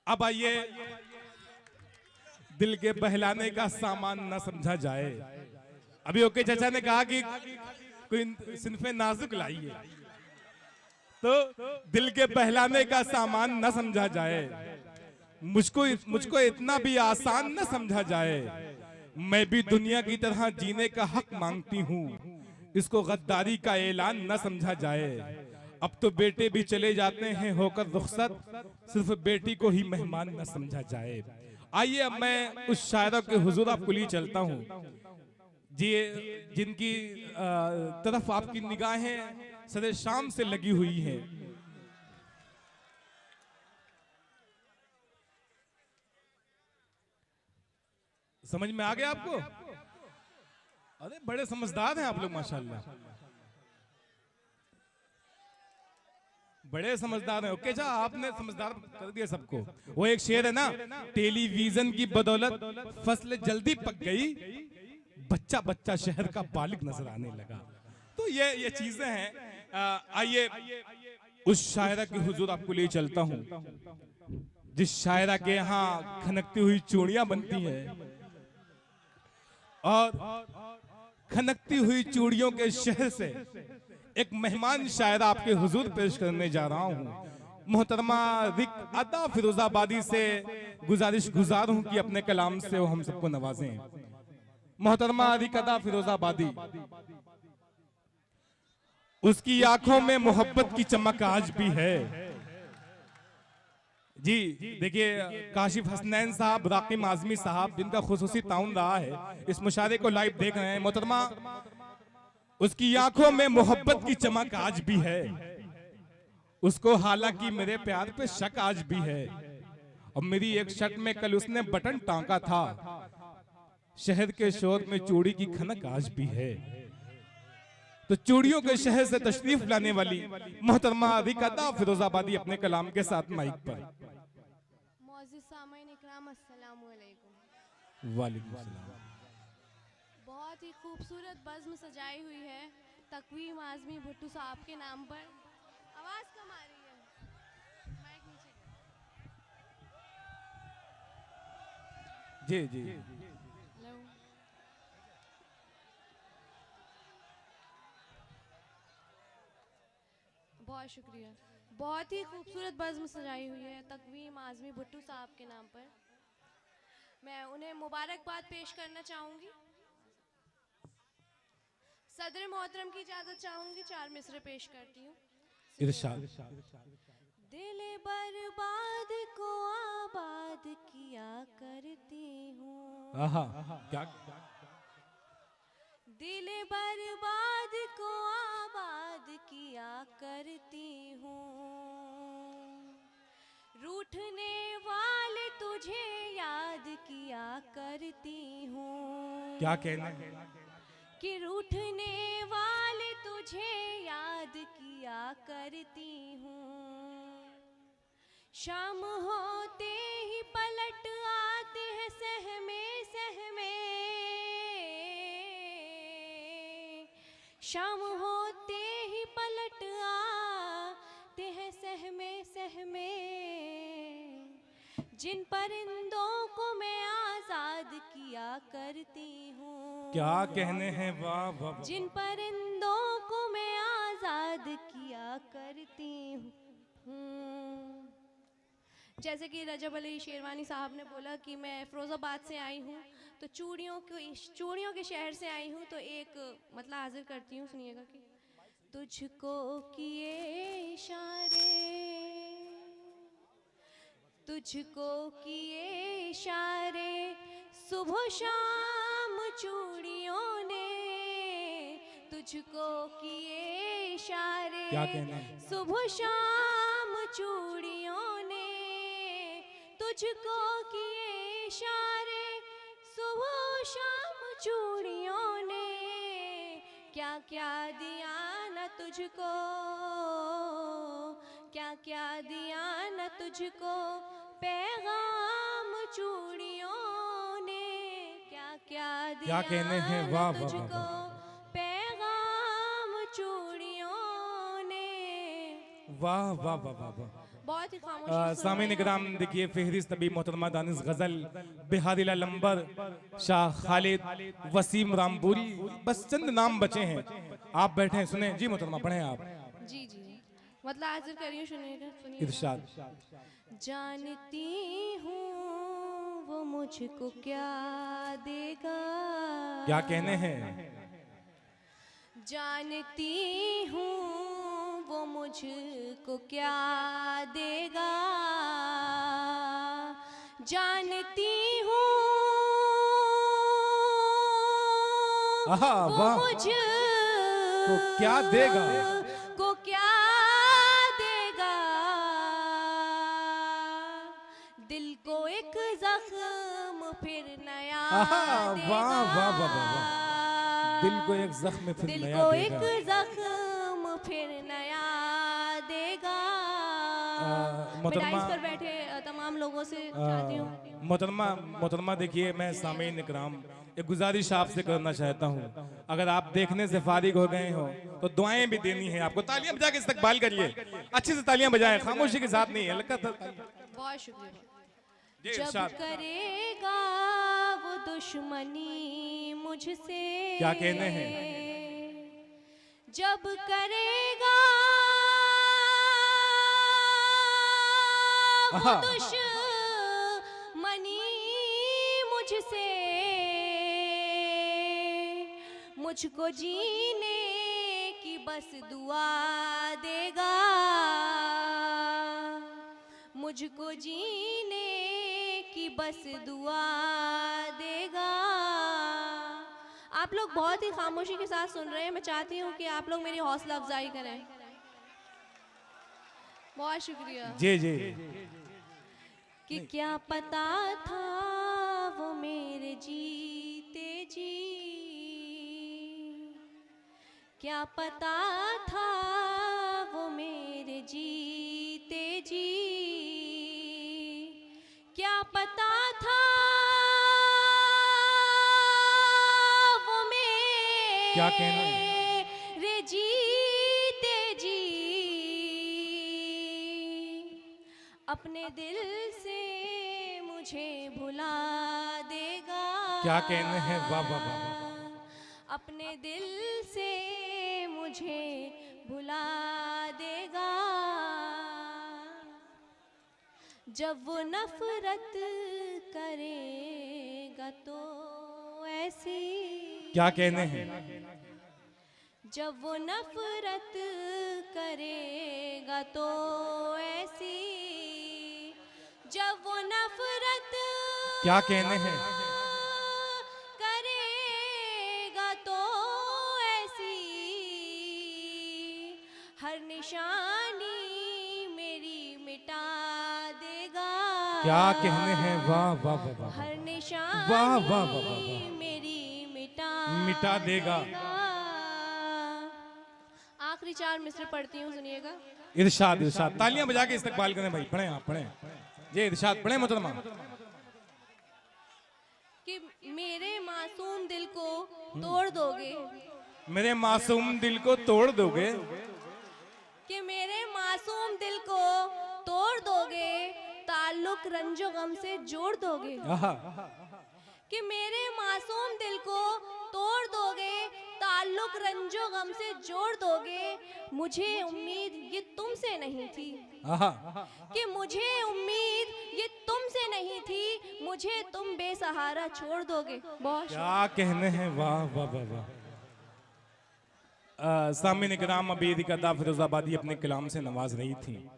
अब आइए, दिल के बहलाने का सामान न समझा जाए। अभी ओके चाचा ने कहा कि कोई सिनफे नाजुक लाइए, तो दिल के बहलाने का सामान न समझा जाए। मुझको इतना भी आसान न समझा जाए। मैं भी दुनिया की तरह जीने का हक मांगती हूँ, इसको गद्दारी का ऐलान न समझा जाए। अब तो बेटे भी चले जाते हैं होकर रुखसत, सिर्फ बेटी को ही मेहमान न समझा जाए। आइए अब मैं उस शायरों के हुजूर आपको लिए चलता हूँ जी, जिनकी तरफ आपकी निगाहें सदे शाम से लगी हुई हैं। समझ में आ गया आपको? अरे बड़े समझदार हैं आप लोग माशाल्लाह, बड़े समझदार हैं। ओके जा, आपने समझदार कर दिया सबको। वो एक शेर है ना, टेलीविजन की बदौलत फसल जल्दी पक गई, बच्चा बच्चा शहर का बालिग नजर आने लगा। तो ये चीजें हैं। आइए उस शायरा के हुजूर आपको ले चलता हूँ, जिस शायरा के यहाँ खनकती हुई चूड़ियां बनती हैं, और खनकती हुई चूड़ियों के शहर से एक मेहमान शायरा आपके हुजूर पेश करने जा रहा हूँ। मोहतरमा रिक अदा फिरोजाबादी से गुजारिश गुजार हूँ कि अपने कलाम से वो हम सबको नवाजें। मोहतरमा रिक अदा फिरोजाबादी, उसकी आंखों में मोहब्बत की चमक आज भी है। जी देखिए, काशिफ हसनैन साहब, राकिम आजमी साहब, जिनका खुसूसी ताउन रहा है, इस मुशारे को लाइव देख रहे हैं। मोहतरमा, उसकी आंखों में मोहब्बत की चमक आज भी है, उसको हालांकि मेरे प्यार पे शक आज भी है। और मेरी एक शर्ट में कल उसने बटन टांका था, शहर के शोर में चूड़ी की खनक आज भी है। तो चूड़ियों के शहर से तशरीफ लाने वाली मोहतरमा रिक अदा फिरोजाबादी अपने कलाम के साथ माइक पर। मौजूद सामईन इकराम, अस्सलामु अलैकुम। वालेकुम सलाम। बहुत ही खूबसूरत बज़्म सजाई हुई है तकवीम आज़मी भुट्टू साहब के नाम पर। आवाज़ कम आ रही है, माइक नीचे जी जी, हेलो। बहुत शुक्रिया। बहुत ही खूबसूरत बज़्म सजाई हुई है तकवीम आज़मी भुट्टू साहब के नाम पर। मैं उन्हें मुबारकबाद पेश करना चाहूँगी। सदर मोहतरम की इजाज़त चाहूँगी, 4 मिसरे पेश करती हूँ। इरशाद। दिल बर्बाद को आबाद किया करती हूँ, आहा, क्या दिल बर्बाद को आबाद किया करती हूँ। रूठने वाले तुझे याद किया करती हूँ। क्या कहना है? कि रूठने वाले तुझे याद किया करती हूँ। शाम होते ही पलट आते हैं सहमे सहमे, शाम होते ही पलट आते हैं सहमे सहमे। जिन परिंदों को मैं आजाद किया करती हूँ, क्या कहने हैं? वाह वाह वाह। जिन परिंदों को मैं आजाद किया करती हूँ। जैसे कि रजब अली शेरवानी साहब ने बोला कि मैं फिरोज़ाबाद से आई हूँ, तो चूड़ियों के शहर से आई हूँ, तो एक मतलब हाजिर करती हूँ, सुनिएगा कि तुझको किए इशारे, तुझको किए इशारे सुबह शाम चूड़ियों ने, तुझको किए इशारे क्या कहना है? सुबह शाम चूड़ियों ने, तुझको किए इशारे सुबह शाम चूड़ियों ने। क्या क्या दिया न तुझको, क्या क्या दिया न तुझको पैगाम चूड़ियों ने, क्या क्या दिया क्या कहने हैं? वाह न वाह वाह तुझको वाह। पैगाम चूड़ियों ने। वाह वाह वाह वाह वाह। बहुत ही खामोशी से सुन सामीन रहे हैं। इकराम देखिए फहरिस्त अभी मोहतरमा दानिश गजल बिहारिला लंबर शाह खालिद वसीम रामपुरी बस चंद नाम बचे हैं। आप बैठे हैं सुने जी मोहतरमा पढ़े आप जी जी मतलब हाजिर करिए सुनिएगा सुनिए। इरशाद। जानती हूँ वो मुझको क्या देगा, क्या कहने हैं? जानती हूँ वो मुझको क्या देगा, जानती हूँ आहा, वो वाह। मुझको क्या देगा? को क्या देगा, दिल को एक जख्म फिर नया आहा, देगा, वाह, वाह, वाह, वाह, वाह। दिल को एक जख्म फिर दिल नया को देगा। एक जख्म फिर नया देगा। मैं मोहतरमा डाइस पर बैठे तमाम लोगों से चाहती हूँ मोहतरमा देखिए मैं सामीन इकराम एक गुजारिश आपसे करना चाहता हूँ, अगर आप देखने से फारिग हो गए हो तो दुआएं भी देनी है आपको। तालियां बजा के इस्तकबाल करिए, अच्छे से तालियां बजाएं, खामोशी के साथ नहीं है लगा था। बहुत शुक्रिया। जी, जब इरशाद। क्या कहने हैं? वाह वाह वाह वाह। हर वाह, वाह, वाह, वाह, वाह। निशानी मेरी मिटा देगा। आखिरी 4 मिसरे पढ़ती हूँ सुनिएगा। इरशाद इरशाद। तालियां बजा के इस्तकबाल करें भाई, पढ़े आप पढ़े जी इरशाद पढ़े मोहतरमा। कि मेरे मासूम दिल को तोड़ दोगे, मेरे मासूम दिल को तोड़ दोगे, कि मेरे मासूम दिल को तोड़ दोगे, ताल्लुक रंजो गम से जोड़ दोगे, आहा, कि मेरे मासूम दिल को तोड़ दोगे, ताल्लुक रंजो गम से जोड़ दोगे, मुझे उम्मीद ये तुमसे नहीं थी, आहा। कि मुझे उम्मीद ये तुमसे नहीं थी, मुझे तुम बेसहारा छोड़ दोगे। बहुत क्या कहने हैं? वाह वाह वाह वाह। सामीन इकराम अभी रिकादा फिरोजाबादी अपने कलाम से नवाज रही थी।